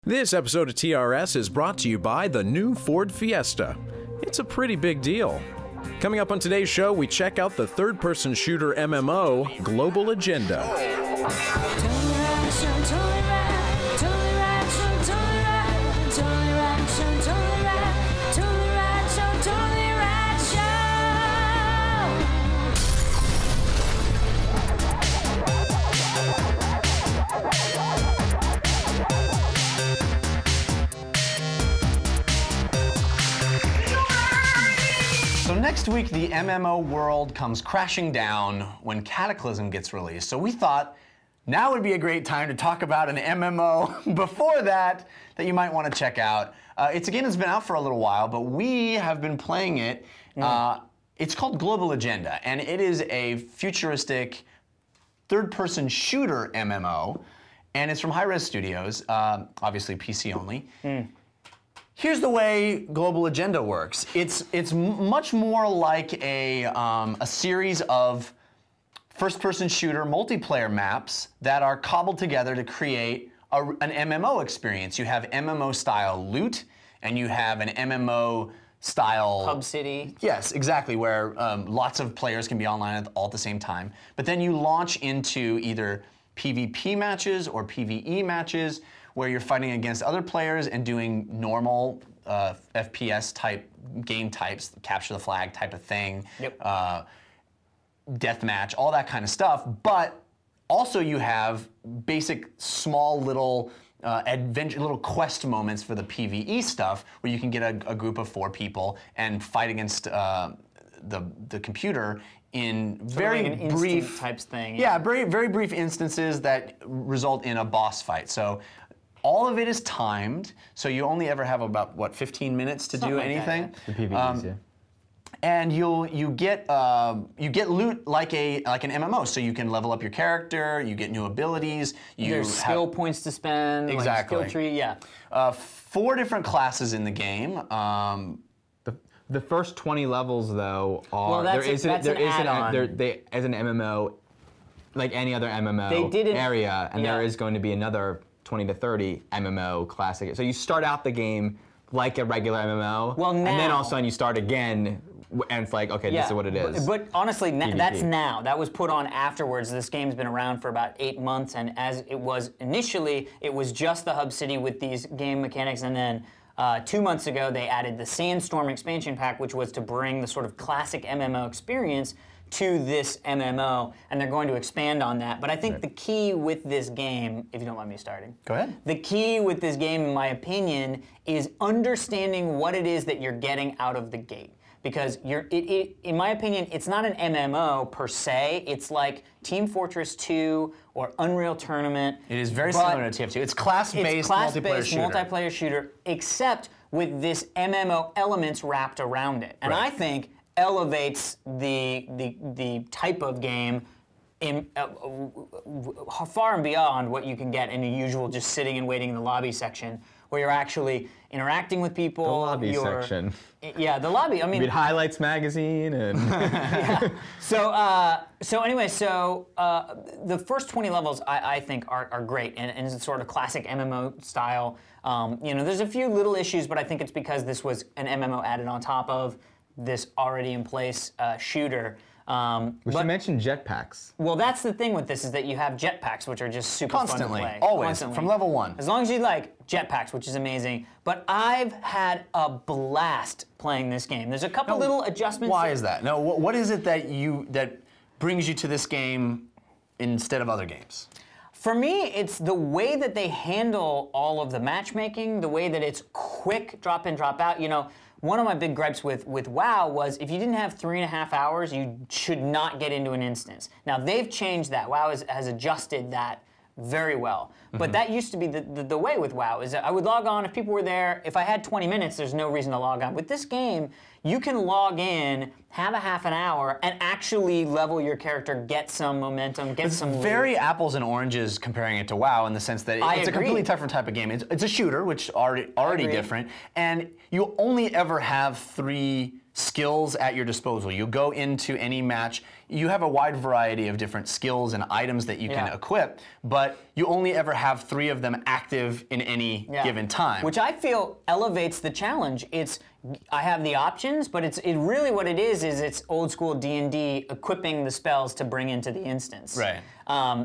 This episode of TRS is brought to you by the new Ford Fiesta. It's a pretty big deal. Coming up on today's show, we check out the third-person shooter MMO, Global Agenda. So next week, the MMO world comes crashing down when Cataclysm gets released. So we thought now would be a great time to talk about an MMO before that you might want to check out. It's a game that's been out for a little while, but we have been playing it. It's called Global Agenda, and it is a futuristic third-person shooter MMO, and it's from Hi-Rez Studios, obviously PC only. Here's the way Global Agenda works. It's much more like a series of first-person shooter multiplayer maps that are cobbled together to create an MMO experience. You have MMO-style loot, and you have an MMO-style Hub City. Yes, exactly, where lots of players can be online all at the same time. But then you launch into either PvP matches or PvE matches, where you're fighting against other players and doing normal FPS type game types, capture the flag type of thing, deathmatch, all that kind of stuff. But also you have basic small little adventure, little quest moments for the PvE stuff, where you can get a group of 4 people and fight against the computer in very like an brief types thing. Yeah, very brief instances that result in a boss fight. So all of it is timed, so you only ever have about, what, 15 minutes to do anything? The PvEs, yeah. And you get loot like an MMO, so you can level up your character, you get new abilities, There's skill points to spend, Exactly. like skill tree, yeah. 4 different classes in the game. The first 20 levels, though, are Well, that's an add-on. as an MMO, like any other MMO They didn't- area, and yeah. there is going to be another 20 to 30 MMO classic. So you start out the game like a regular MMO, Well, and then now- all of a sudden you start again, and it's like, okay, this is what it is. But honestly, PvP. that's now. That was put on afterwards. This game's been around for about 8 months, and as it was initially, it was just the Hub City with these game mechanics, and then 2 months ago, they added the Sandstorm expansion pack, which was to bring the sort of classic MMO experience to this MMO, and they're going to expand on that. But I think the key with this game, if you don't mind me starting. Go ahead. The key with this game, in my opinion, is understanding what it is that you're getting out of the gate. Because in my opinion, it's not an MMO per se. It's like Team Fortress 2 or Unreal Tournament. It is very similar to TF2. It's class-based multiplayer shooter, except with this MMO elements wrapped around it. And I think elevates the type of game in far and beyond what you can get in a usual just sitting and waiting in the lobby section, where you're actually interacting with people. The lobby section. Yeah, the lobby. I mean, Read Highlights magazine and. yeah. So anyway, the first 20 levels I think are great, and it's sort of classic MMO style. There's a few little issues, but I think it's because this was an MMO added on top of this already in place shooter. We should mention jetpacks. Well, that's the thing with this, is that you have jetpacks, which are just super constantly, fun to play. always, Constantly. from level 1. As long as you like jetpacks, which is amazing. But I've had a blast playing this game. There's a couple little adjustments. Why is that? No, what is it that brings you to this game instead of other games? For me, it's the way that they handle all of the matchmaking, the way that it's quick, drop in, drop out. One of my big gripes with WoW was if you didn't have 3.5 hours, you should not get into an instance. Now, they've changed that. WoW has adjusted that very well. But that used to be the way with WoW, is that I would log on if people were there. If I had 20 minutes, there's no reason to log on. With this game, you can log in, have a half an hour, and actually level your character, get some momentum, get some loot. Very apples and oranges comparing it to WoW in the sense that it's a completely different type of game. It's a shooter, which already different, and you only ever have 3 skills at your disposal. You go into any match, you have a wide variety of different skills and items that you can equip, but you only ever have 3 of them active in any given time. Which I feel elevates the challenge. I have the options, but it really what it is it's old school D&D equipping the spells to bring into the instance. Right.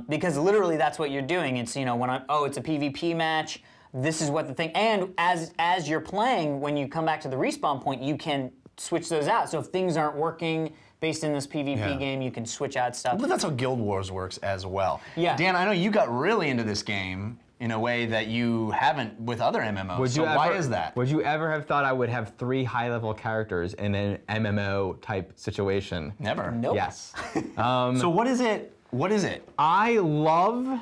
Because literally that's what you're doing. It's, you know, when it's a PvP match, this is what the thing, and as you're playing, when you come back to the respawn point, you can switch those out. So if things aren't working based in this PvP game, you can switch out stuff. But that's how Guild Wars works as well. Yeah. Dan, I know you got really into this game in a way that you haven't with other MMOs. Why is that? Would you ever have thought I would have 3 high-level characters in an MMO type situation? Never. Nope. Yes. So what is it? What is it? I love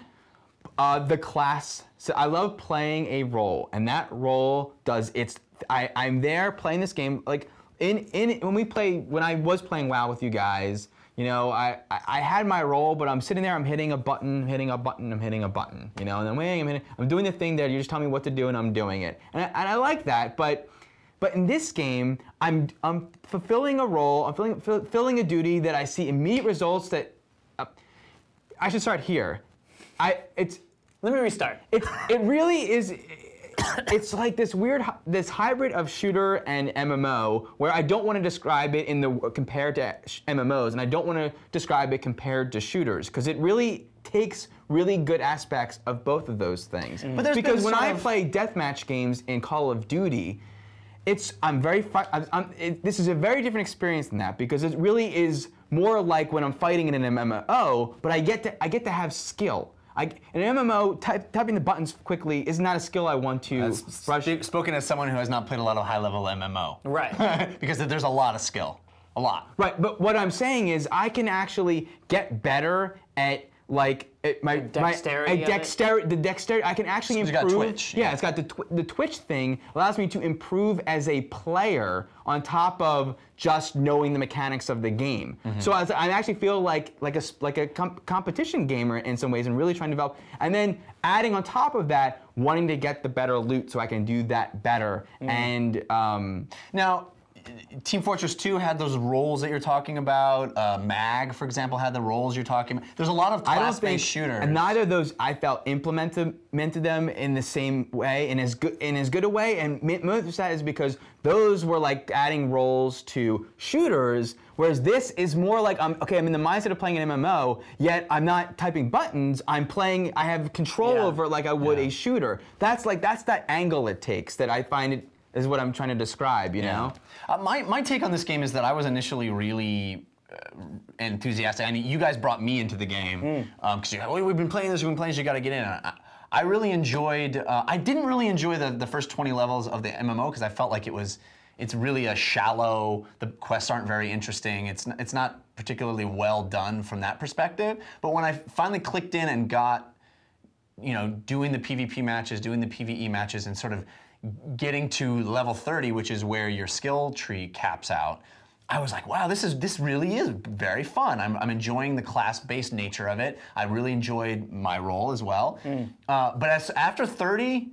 the class. So I love playing a role, and that role does its. I'm there playing this game like. When I was playing WoW with you guys, you know, I had my role, but I'm sitting there, I'm hitting a button, I'm hitting a button, you know, and then I'm doing the thing there. You just tell me what to do, and I'm doing it, and I like that. But in this game, I'm fulfilling a role, I'm fulfilling a duty that I see immediate results that. I should start here. Let me restart. It really is. It's like this hybrid of shooter and MMO, where I don't want to describe it compared to MMOs, and I don't want to describe it compared to shooters, because it really takes really good aspects of both of those things. But because when I play deathmatch games in Call of Duty, this is a very different experience than that, because it really is more like when I'm fighting in an MMO, but I get to have skill. In an MMO, typing the buttons quickly is not a skill I want to brush. Spoken as someone who has not played a lot of high-level MMO. Right. Because there's a lot of skill. A lot. Right, but what I'm saying is I can actually get better at my dexterity. The dexterity. I can actually improve. It's got Twitch. Yeah, it's got the Twitch thing allows me to improve as a player on top of just knowing the mechanics of the game. So I actually feel like a competition gamer in some ways, and really trying to develop. And then adding on top of that, wanting to get the better loot so I can do that better. And now. Team Fortress 2 had those roles that you're talking about. MAG, for example, had the roles you're talking about. There's a lot of class-based shooters. And neither of those I felt implemented them in the same way, in as good a way. And most of that is because those were like adding roles to shooters, whereas this is more like I'm in the mindset of playing an MMO, yet I'm not typing buttons. I have control over it like I would a shooter. That's that angle it takes that I find it. Is what I'm trying to describe, you know? My take on this game is that I was initially really enthusiastic. I mean, you guys brought me into the game because you're like, we've been playing this, you got to get in. I really enjoyed, I didn't really enjoy the first 20 levels of the MMO because I felt like it's really a shallow, the quests aren't very interesting, it's not particularly well done from that perspective. But when I finally clicked in and got, you know, doing the PvP matches, doing the PvE matches, and sort of getting to level 30, which is where your skill tree caps out, I was like, wow, this really is very fun. I'm enjoying the class-based nature of it. I really enjoyed my role as well. But after 30,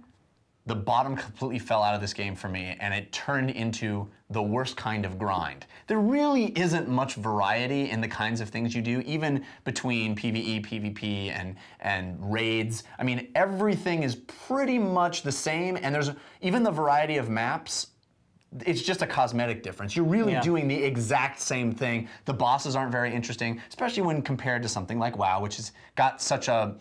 the bottom completely fell out of this game for me, and it turned into the worst kind of grind. There really isn't much variety in the kinds of things you do, even between PvE, PvP, and raids. I mean, everything is pretty much the same, and there's even the variety of maps. It's just a cosmetic difference. You're really doing the exact same thing. The bosses aren't very interesting, especially when compared to something like WoW, which has got such a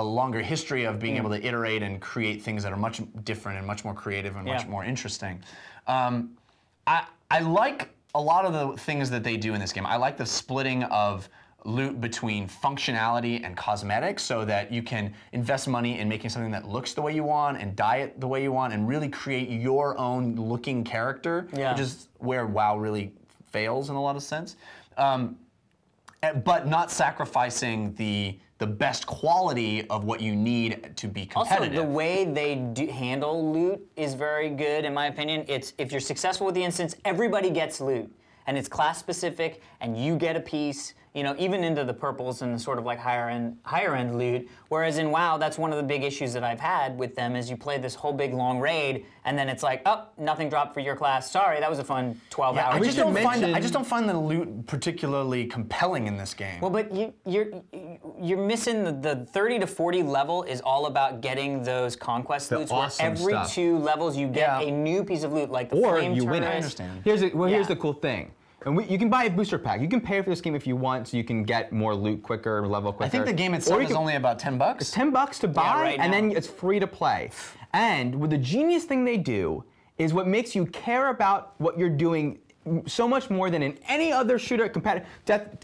longer history of being able to iterate and create things that are much different and much more creative and much more interesting. I like a lot of the things that they do in this game. I like the splitting of loot between functionality and cosmetics so that you can invest money in making something that looks the way you want and dye it the way you want and really create your own looking character, which is where WoW really fails in a lot of sense. But not sacrificing the best quality of what you need to be competitive. Also, the way they handle loot is very good, in my opinion. It's if you're successful with the instance, everybody gets loot, and it's class specific, and you get a piece. you know, even into the purples and the sort of like higher end loot. Whereas in WoW, that's one of the big issues that I've had with them is you play this whole big long raid, and then it's like, oh, nothing dropped for your class. Sorry, that was a fun 12 hours. I just don't find the loot particularly compelling in this game. Well, but you're missing the 30 to 40 level is all about getting those conquest loots awesome where every stuff. 2 levels you get a new piece of loot, like the Or flame you win it. turret. I understand. Here's the cool thing. And you can buy a booster pack. You can pay for this game if you want, so you can get more loot quicker, level quicker. I think the game Or itself you is can- only about $10. It's $10 to buy, right and now. then it's free to play. And what the genius thing they do is what makes you care about what you're doing so much more than in any other shooter,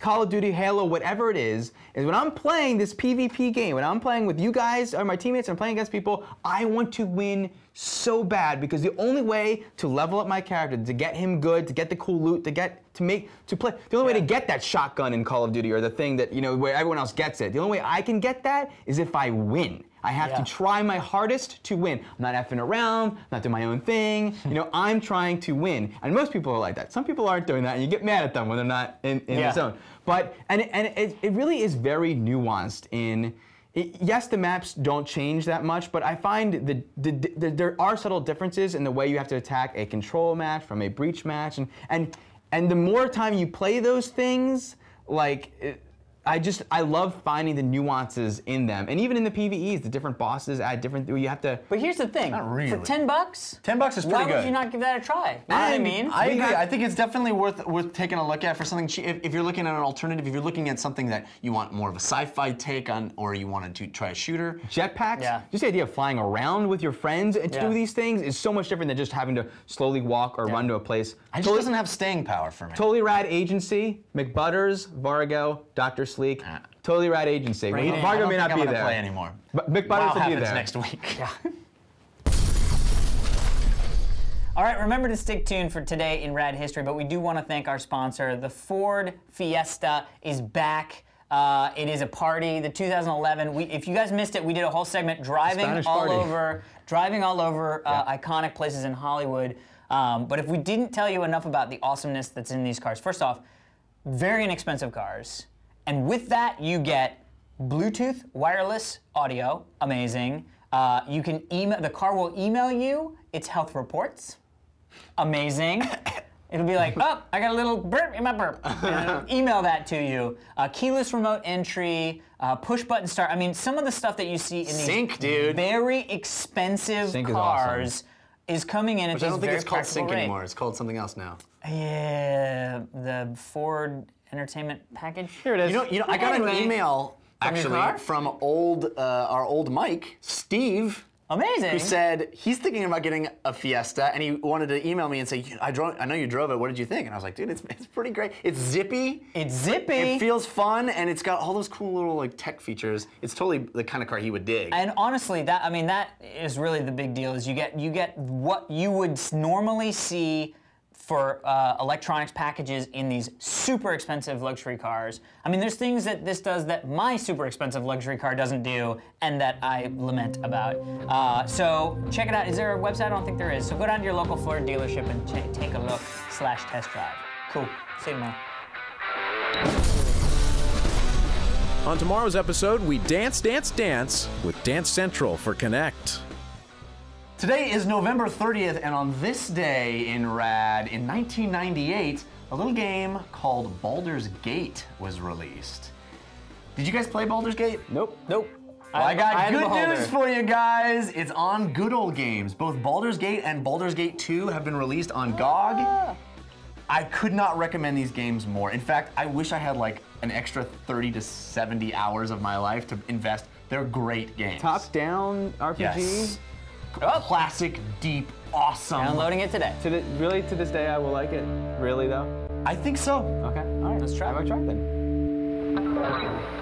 Call of Duty, Halo, whatever it is when I'm playing this PvP game, when I'm playing with you guys or my teammates, and I'm playing against people, I want to win so bad because the only way to level up my character, to get him good, to get the cool loot, the only way to get that shotgun in Call of Duty or the thing that, you know, where everyone else gets it, the only way I can get that is if I win. I have to try my hardest to win. I'm not effing around, I'm not doing my own thing. You know, I'm trying to win. And most people are like that. Some people aren't doing that, and you get mad at them when they're not in the zone. But, it really is very nuanced in, yes, the maps don't change that much, but I find there are subtle differences in the way you have to attack a control match from a breach match. And the more time you play those things, like, I love finding the nuances in them, and even in the PvEs, the different bosses add different. You have to. But here's the thing: Not really. for $10, $10 is pretty why good. would you not give that a try? You know what I mean? I agree. I think it's definitely worth taking a look at for something cheap. If you're looking at an alternative, if you're looking at something that you want more of a sci-fi take on, or you wanted to try a shooter. Jetpacks, Yeah. just the idea of flying around with your friends and to do these things is so much different than just having to slowly walk or run to a place. It just doesn't have staying power for me. Totally Rad Agency, McButters, Vargo, Dr. Sleek. Totally Rad Agency. I don't Vargo may think not I'm be gonna there. play anymore. But McButters WoW will be happens there. next week. All right, remember to stick tuned for Today in Rad History, but we do want to thank our sponsor. The Ford Fiesta is back. It is a party. The 2011. If you guys missed it, we did a whole segment driving Spanish all party. over iconic places in Hollywood. But if we didn't tell you enough about the awesomeness that's in these cars, first off, very inexpensive cars. And with that, you get Bluetooth wireless audio, amazing. You can email, the car will email you its health reports, amazing. It'll be like, oh, I got a little burp in my burp. And it'll email that to you. Keyless remote entry, push button start. I mean, some of the stuff that you see in these Sync, dude. very expensive Sync is cars is coming in at Which I this don't think very it's called practical Sync rate. anymore. It's called something else now. Yeah, the Ford entertainment package. Here it is. You know, I got an Anyway, email from your actually car? from our old Mike, Steve, Amazing. who said he's thinking about getting a Fiesta, and he wanted to email me and say, I know you drove it. What did you think? And I was like, dude, it's pretty great. It's zippy. It's zippy. It feels fun, and it's got all those cool little like tech features. It's totally the kind of car he would dig. And honestly, that is really the big deal. Is you get what you would normally see for electronics packages in these super expensive luxury cars. I mean, there's things that this does that my super expensive luxury car doesn't do, and that I lament about. So check it out. Is there a website? I don't think there is. So go down to your local Ford dealership and take a look / test drive. Cool. See you tomorrow. On tomorrow's episode, we dance, dance, dance with Dance Central for Connect. Today is November 30th, and on this day in Rad, in 1998, a little game called Baldur's Gate was released. Did you guys play Baldur's Gate? Nope. Nope. Well, I got I'm a good beholder. news for you guys. It's on Good Old Games. Both Baldur's Gate and Baldur's Gate 2 have been released on GOG. I could not recommend these games more. In fact, I wish I had like an extra 30 to 70 hours of my life to invest. They're great games. Top-down RPG. Yes. Classic, deep, awesome. Downloading it today. Really, to this day, I will like it. Really, though? I think so. Okay, all right. Let's try it. How about try it then?